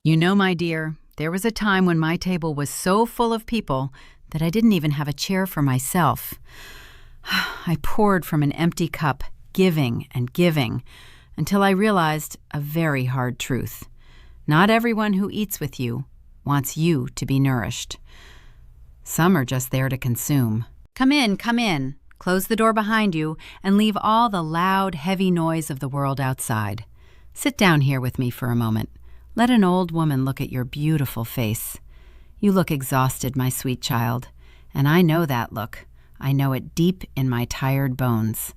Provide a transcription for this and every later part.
You know, my dear, there was a time when my table was so full of people that I didn't even have a chair for myself. I poured from an empty cup, giving and giving, until I realized a very hard truth. Not everyone who eats with you wants you to be nourished. Some are just there to consume. Come in, come in. Close the door behind you and leave all the loud, heavy noise of the world outside. Sit down here with me for a moment. Let an old woman look at your beautiful face. You look exhausted, my sweet child, and I know that look. I know it deep in my tired bones.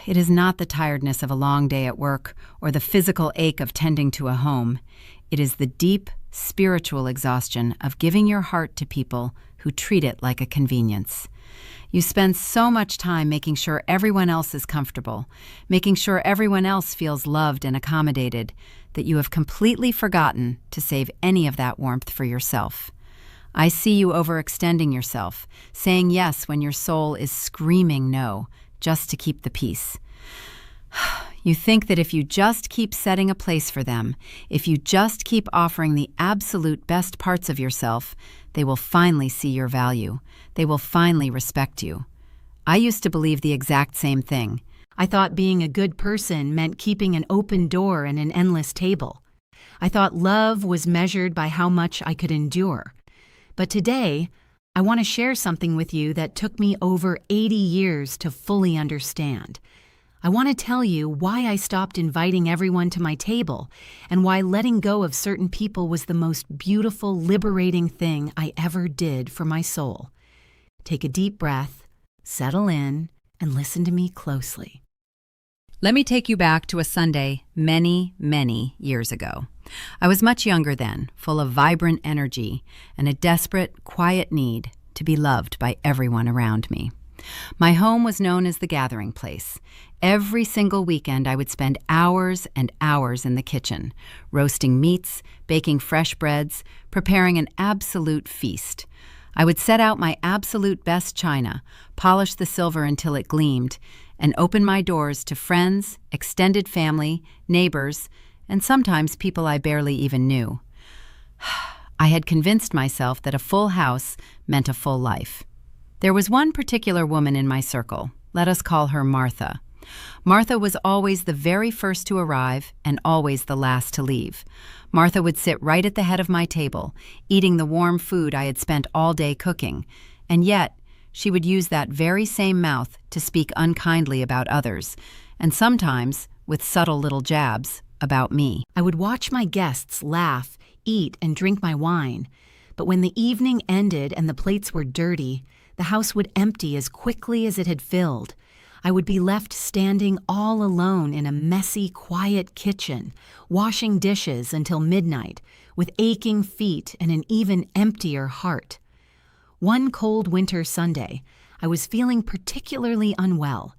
It is not the tiredness of a long day at work or the physical ache of tending to a home. It is the deep, spiritual exhaustion of giving your heart to people who treat it like a convenience. You spend so much time making sure everyone else is comfortable, making sure everyone else feels loved and accommodated, that you have completely forgotten to save any of that warmth for yourself. I see you overextending yourself, saying yes when your soul is screaming no, just to keep the peace. You think that if you just keep setting a place for them, if you just keep offering the absolute best parts of yourself, they will finally see your value. They will finally respect you. I used to believe the exact same thing. I thought being a good person meant keeping an open door and an endless table. I thought love was measured by how much I could endure. But today, I want to share something with you that took me over 80 years to fully understand. I want to tell you why I stopped inviting everyone to my table and why letting go of certain people was the most beautiful, liberating thing I ever did for my soul. Take a deep breath, settle in, and listen to me closely. Let me take you back to a Sunday many, many years ago. I was much younger then, full of vibrant energy and a desperate, quiet need to be loved by everyone around me. My home was known as the gathering place. Every single weekend, I would spend hours and hours in the kitchen, roasting meats, baking fresh breads, preparing an absolute feast. I would set out my absolute best china, polish the silver until it gleamed, and open my doors to friends, extended family, neighbors, and sometimes people I barely even knew. I had convinced myself that a full house meant a full life. There was one particular woman in my circle. Let us call her Martha. Martha was always the very first to arrive and always the last to leave. Martha would sit right at the head of my table, eating the warm food I had spent all day cooking, and yet she would use that very same mouth to speak unkindly about others, and sometimes, with subtle little jabs, about me. I would watch my guests laugh, eat, and drink my wine, but when the evening ended and the plates were dirty, the house would empty as quickly as it had filled. I would be left standing all alone in a messy, quiet kitchen, washing dishes until midnight, with aching feet and an even emptier heart. One cold winter Sunday, I was feeling particularly unwell.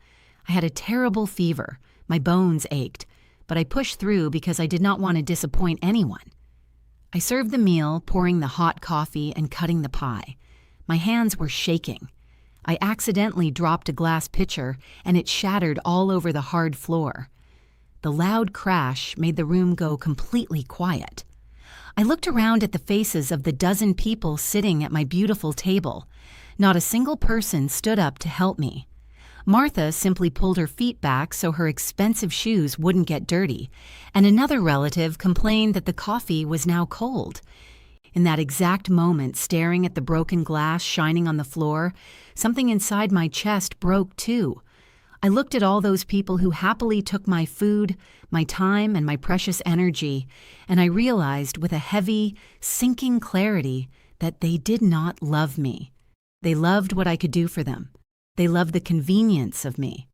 I had a terrible fever, my bones ached, but I pushed through because I did not want to disappoint anyone. I served the meal, pouring the hot coffee and cutting the pie. My hands were shaking. I accidentally dropped a glass pitcher, and it shattered all over the hard floor. The loud crash made the room go completely quiet. I looked around at the faces of the dozen people sitting at my beautiful table. Not a single person stood up to help me. Martha simply pulled her feet back so her expensive shoes wouldn't get dirty, and another relative complained that the coffee was now cold. In that exact moment, staring at the broken glass shining on the floor, something inside my chest broke too. I looked at all those people who happily took my food, my time, and my precious energy, and I realized with a heavy, sinking clarity that they did not love me. They loved what I could do for them. They loved the convenience of me.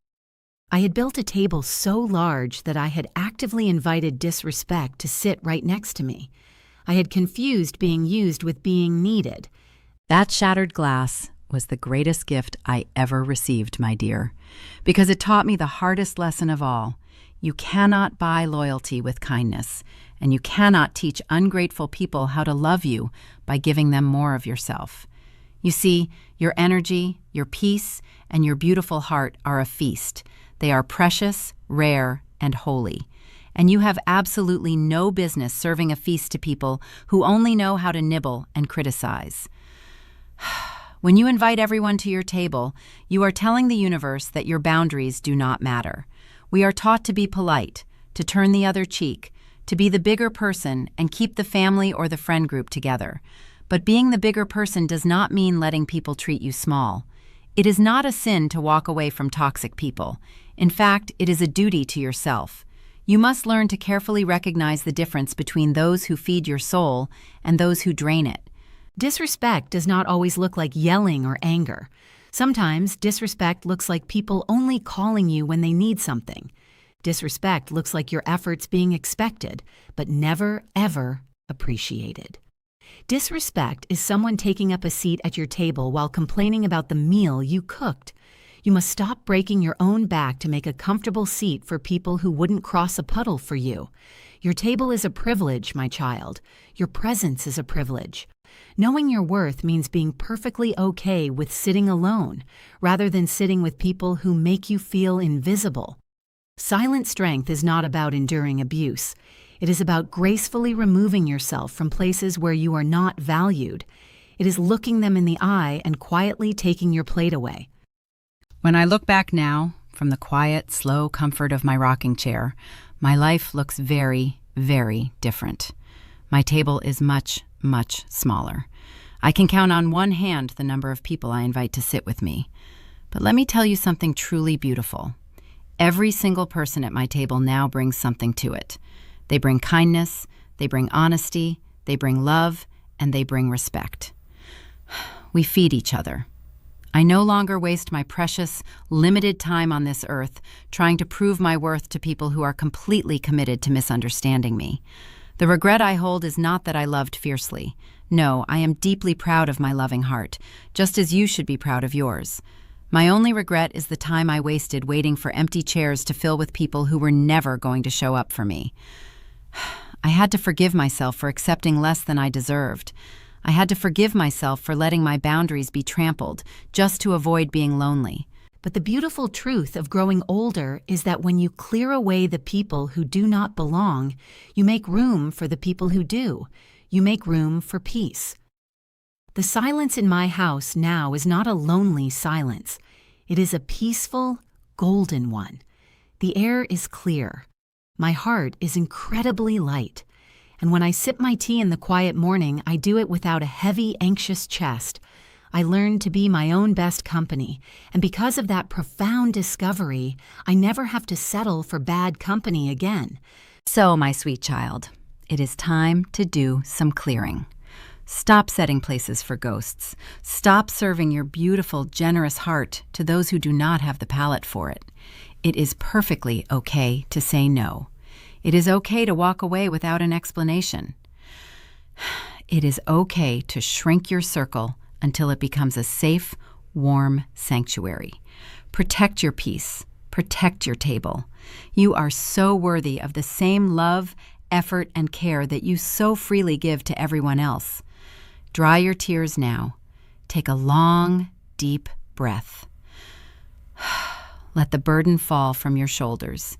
I had built a table so large that I had actively invited disrespect to sit right next to me. I had confused being used with being needed. That shattered glass was the greatest gift I ever received, my dear, because it taught me the hardest lesson of all. You cannot buy loyalty with kindness, and you cannot teach ungrateful people how to love you by giving them more of yourself. You see, your energy, your peace, and your beautiful heart are a feast. They are precious, rare, and holy. and you have absolutely no business serving a feast to people who only know how to nibble and criticize. When you invite everyone to your table, you are telling the universe that your boundaries do not matter. We are taught to be polite, to turn the other cheek, to be the bigger person and keep the family or the friend group together. But being the bigger person does not mean letting people treat you small. It is not a sin to walk away from toxic people. In fact, it is a duty to yourself. You must learn to carefully recognize the difference between those who feed your soul and those who drain it. Disrespect does not always look like yelling or anger. Sometimes disrespect looks like people only calling you when they need something. Disrespect looks like your efforts being expected, but never, ever appreciated. Disrespect is someone taking up a seat at your table while complaining about the meal you cooked. You must stop breaking your own back to make a comfortable seat for people who wouldn't cross a puddle for you. Your table is a privilege, my child. Your presence is a privilege. Knowing your worth means being perfectly okay with sitting alone, rather than sitting with people who make you feel invisible. Silent strength is not about enduring abuse. It is about gracefully removing yourself from places where you are not valued. It is looking them in the eye and quietly taking your plate away. When I look back now, from the quiet, slow comfort of my rocking chair, my life looks very, very different. My table is much, much smaller. I can count on one hand the number of people I invite to sit with me. But let me tell you something truly beautiful. Every single person at my table now brings something to it. They bring kindness, they bring honesty, they bring love, and they bring respect. We feed each other. I no longer waste my precious, limited time on this earth trying to prove my worth to people who are completely committed to misunderstanding me. The regret I hold is not that I loved fiercely. No, I am deeply proud of my loving heart, just as you should be proud of yours. My only regret is the time I wasted waiting for empty chairs to fill with people who were never going to show up for me. I had to forgive myself for accepting less than I deserved. I had to forgive myself for letting my boundaries be trampled, just to avoid being lonely. But the beautiful truth of growing older is that when you clear away the people who do not belong, you make room for the people who do. You make room for peace. The silence in my house now is not a lonely silence. It is a peaceful, golden one. The air is clear. My heart is incredibly light. And when I sip my tea in the quiet morning, I do it without a heavy, anxious chest. I learned to be my own best company, and because of that profound discovery, I never have to settle for bad company again. So, my sweet child, it is time to do some clearing. Stop setting places for ghosts. Stop serving your beautiful, generous heart to those who do not have the palate for it. It is perfectly okay to say no. It is okay to walk away without an explanation. It is okay to shrink your circle until it becomes a safe, warm sanctuary. Protect your peace. Protect your table. You are so worthy of the same love, effort, and care that you so freely give to everyone else. Dry your tears now. Take a long, deep breath. Let the burden fall from your shoulders.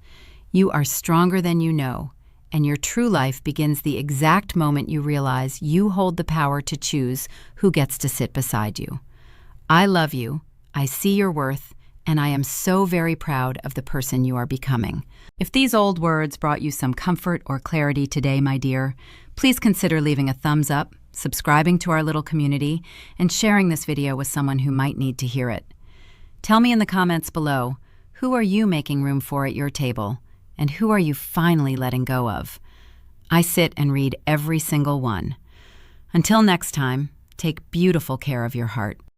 You are stronger than you know, and your true life begins the exact moment you realize you hold the power to choose who gets to sit beside you. I love you, I see your worth, and I am so very proud of the person you are becoming. If these old words brought you some comfort or clarity today, my dear, please consider leaving a thumbs up, subscribing to our little community, and sharing this video with someone who might need to hear it. Tell me in the comments below, who are you making room for at your table? And who are you finally letting go of? I sit and read every single one. Until next time, take beautiful care of your heart.